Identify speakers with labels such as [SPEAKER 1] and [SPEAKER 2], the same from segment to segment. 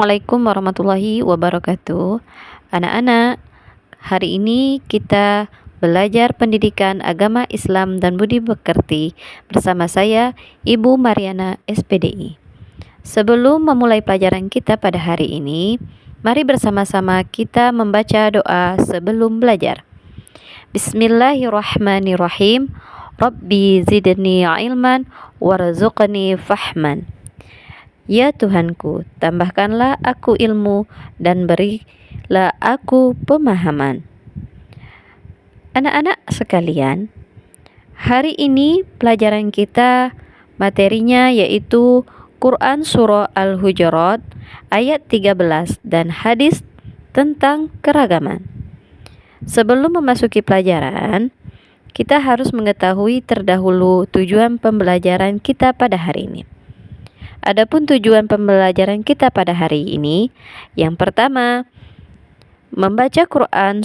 [SPEAKER 1] Assalamualaikum warahmatullahi wabarakatuh. Anak-anak, hari ini kita belajar pendidikan agama Islam dan budi pekerti bersama saya, Ibu Mariana SPDI. Sebelum memulai pelajaran kita pada hari ini, mari bersama-sama kita membaca doa sebelum belajar. Bismillahirrahmanirrahim. Rabbi zidni ilman warzuqni fahman. Ya Tuhanku, tambahkanlah aku ilmu dan berilah aku pemahaman. Anak-anak sekalian, hari ini pelajaran kita materinya yaitu Quran Surah Al-Hujurat ayat 13 dan hadis tentang keragaman. Sebelum memasuki pelajaran, kita harus mengetahui terdahulu tujuan pembelajaran kita pada hari ini. Adapun tujuan pembelajaran kita pada hari ini, yang pertama, membaca Quran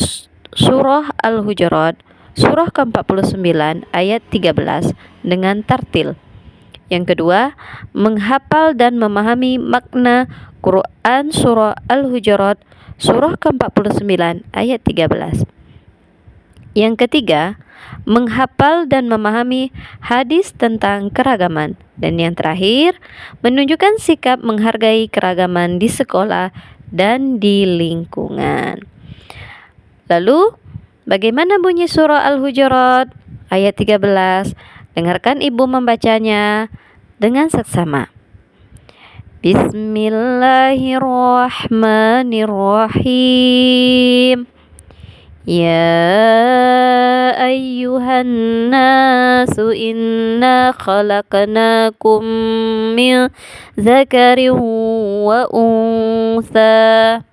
[SPEAKER 1] Surah Al-Hujurat, surah ke-49 ayat 13 dengan tartil. Yang kedua, menghafal dan memahami makna Quran Surah Al-Hujurat, surah ke-49 ayat 13. Yang ketiga, menghafal dan memahami hadis tentang keragaman. Dan yang terakhir, menunjukkan sikap menghargai keragaman di sekolah dan di lingkungan. Lalu, bagaimana bunyi surah Al-Hujurat ayat 13? Dengarkan ibu membacanya dengan seksama. Bismillahirrahmanirrahim. Ya ayyuhan nasu inna khalaqnakum min dzakarin wa untha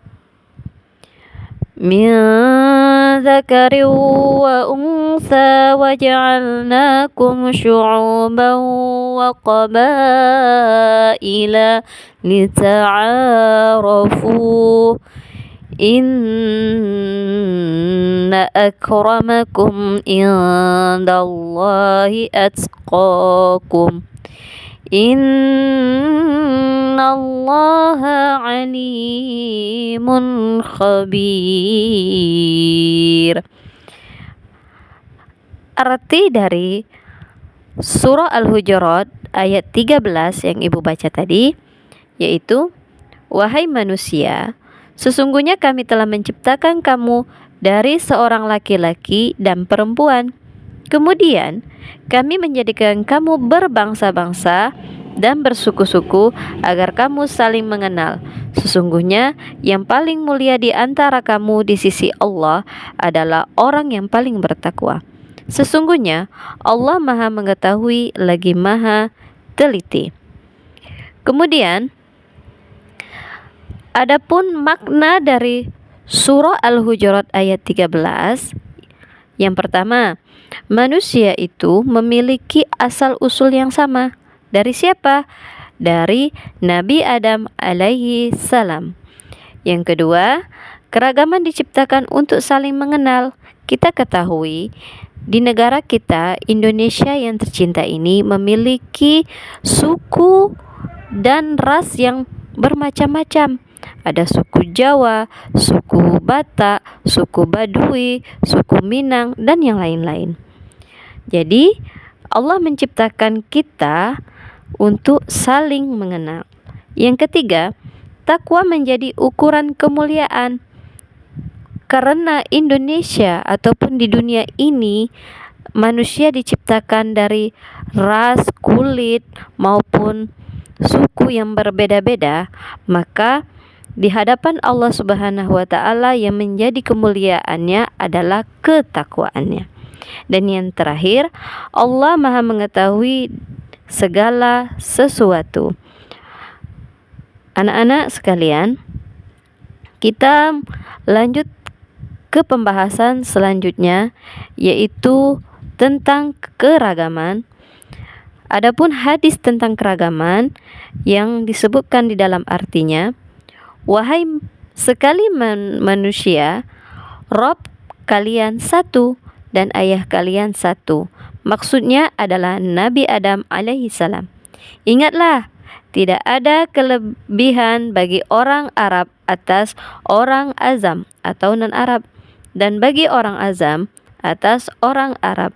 [SPEAKER 1] waja'alnakum syu'uban wa qabaila lita'arafu. Inna akramakum indallahi atqakum. Innallaha alimun khabir. Arti dari surah Al-Hujurat ayat 13 yang ibu baca tadi, yaitu, wahai manusia, sesungguhnya kami telah menciptakan kamu dari seorang laki-laki dan perempuan. Kemudian kami menjadikan kamu berbangsa-bangsa dan bersuku-suku agar kamu saling mengenal. Sesungguhnya yang paling mulia di antara kamu di sisi Allah adalah orang yang paling bertakwa. Sesungguhnya Allah Maha mengetahui lagi Maha teliti. Kemudian, adapun makna dari surah Al-Hujurat ayat 13, yang pertama, manusia itu memiliki asal-usul yang sama. Dari siapa? Dari Nabi Adam alaihi salam. Yang kedua, keragaman diciptakan untuk saling mengenal. Kita ketahui di negara kita, Indonesia yang tercinta ini memiliki suku dan ras yang bermacam-macam. Ada suku Jawa, suku Batak, suku Baduy, suku Minang, dan yang lain-lain. Jadi, Allah menciptakan kita untuk saling mengenal. Yang ketiga, takwa menjadi ukuran kemuliaan. Karena Indonesia ataupun di dunia ini, manusia diciptakan dari ras, kulit, maupun suku yang berbeda-beda, maka di hadapan Allah Subhanahu wa Ta'ala yang menjadi kemuliaannya adalah ketakwaannya. Dan yang terakhir, Allah Maha mengetahui segala sesuatu. Anak-anak sekalian, kita lanjut ke pembahasan selanjutnya, yaitu tentang keragaman. Adapun hadis tentang keragaman yang disebutkan di dalam artinya, wahai sekali manusia, Rob kalian satu dan ayah kalian satu. Maksudnya adalah Nabi Adam alaihi salam. Ingatlah, Tidak ada kelebihan bagi orang Arab atas orang Azam atau non-Arab, dan bagi orang Azam atas orang Arab.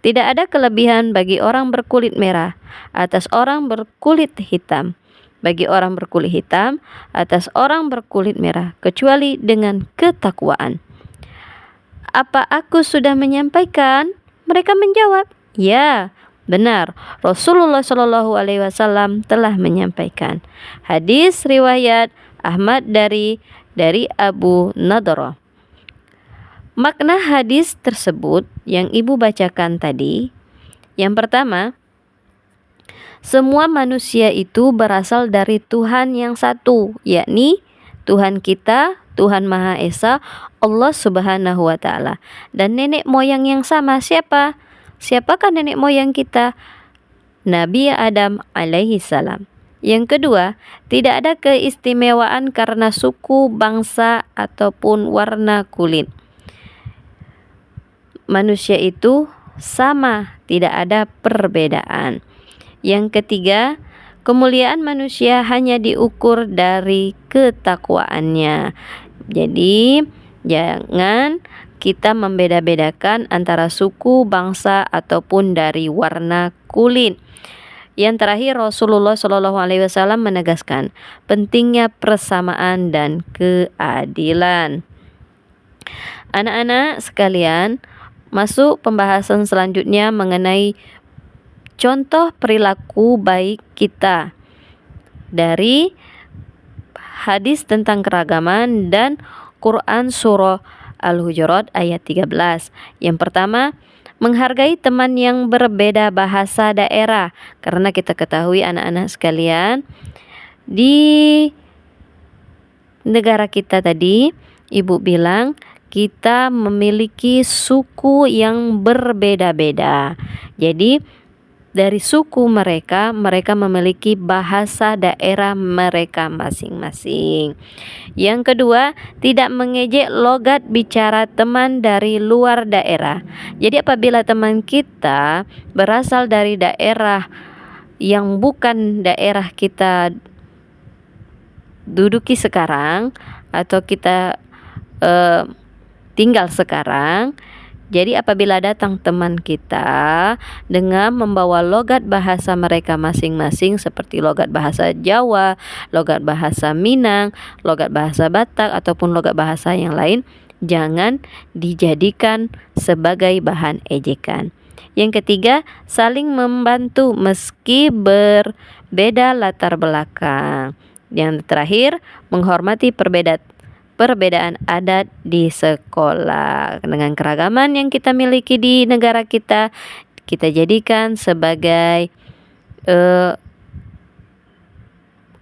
[SPEAKER 1] Tidak ada kelebihan bagi orang berkulit merah atas orang berkulit hitam, bagi orang berkulit hitam atas orang berkulit merah, kecuali dengan ketakwaan. Apa aku sudah menyampaikan? Mereka menjawab, ya, benar. Rasulullah Shallallahu Alaihi Wasallam telah menyampaikan. Hadis riwayat Ahmad dari Abu Nadrah. Makna hadis tersebut yang ibu bacakan tadi, yang pertama, semua manusia itu berasal dari Tuhan yang satu, yakni Tuhan kita, Tuhan Maha Esa, Allah Subhanahu wa Ta'ala. Dan nenek moyang yang sama, siapa? Siapakah nenek moyang kita? Nabi Adam alaihi salam. Yang kedua, tidak ada keistimewaan karena suku, bangsa, ataupun warna kulit. Manusia itu sama, tidak ada perbedaan. Yang ketiga, kemuliaan manusia hanya diukur dari ketakwaannya. Jadi, jangan kita membeda-bedakan antara suku, bangsa, ataupun dari warna kulit. Yang terakhir, Rasulullah Shallallahu Alaihi Wasallam menegaskan pentingnya persamaan dan keadilan. Anak-anak sekalian, masuk pembahasan selanjutnya mengenai contoh perilaku baik kita dari hadis tentang keragaman dan Quran surah Al-Hujurat ayat 13. Yang pertama, menghargai teman yang berbeda bahasa daerah. Karena kita ketahui anak-anak sekalian, di negara kita tadi, ibu bilang kita memiliki suku yang berbeda-beda. Jadi dari suku mereka memiliki bahasa daerah mereka masing-masing. Yang kedua, tidak mengejek logat bicara teman dari luar daerah. Jadi apabila teman kita berasal dari daerah yang bukan daerah kita duduki sekarang, atau kita tinggal sekarang, jadi apabila datang teman kita dengan membawa logat bahasa mereka masing-masing seperti logat bahasa Jawa, logat bahasa Minang, logat bahasa Batak, ataupun logat bahasa yang lain, jangan dijadikan sebagai bahan ejekan. Yang ketiga, saling membantu meski berbeda latar belakang. Yang terakhir, menghormati perbedaan adat di sekolah. Dengan keragaman yang kita miliki di negara kita, kita jadikan sebagai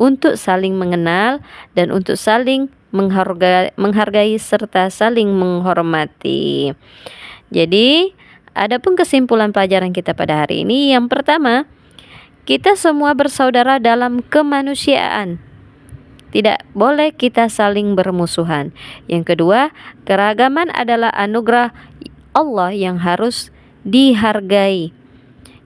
[SPEAKER 1] untuk saling mengenal dan untuk saling menghargai serta saling menghormati. Jadi, adapun kesimpulan pelajaran kita pada hari ini, yang pertama, kita semua bersaudara dalam kemanusiaan. Tidak boleh kita saling bermusuhan. Yang kedua, keragaman adalah anugerah Allah yang harus dihargai.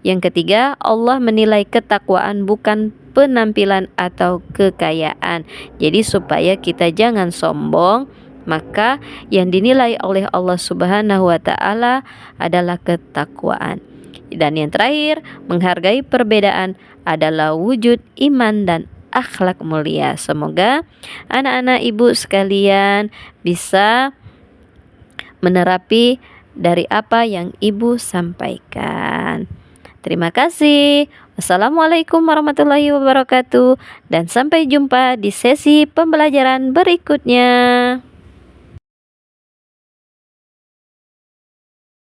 [SPEAKER 1] Yang ketiga, Allah menilai ketakwaan bukan penampilan atau kekayaan. Jadi supaya kita jangan sombong, maka yang dinilai oleh Allah Subhanahu wa Ta'ala adalah ketakwaan. Dan yang terakhir, menghargai perbedaan adalah wujud iman dan akhlak mulia. Semoga anak-anak ibu sekalian bisa menerapi dari apa yang ibu sampaikan. Terima kasih. Wassalamualaikum warahmatullahi wabarakatuh, dan sampai jumpa di sesi pembelajaran berikutnya.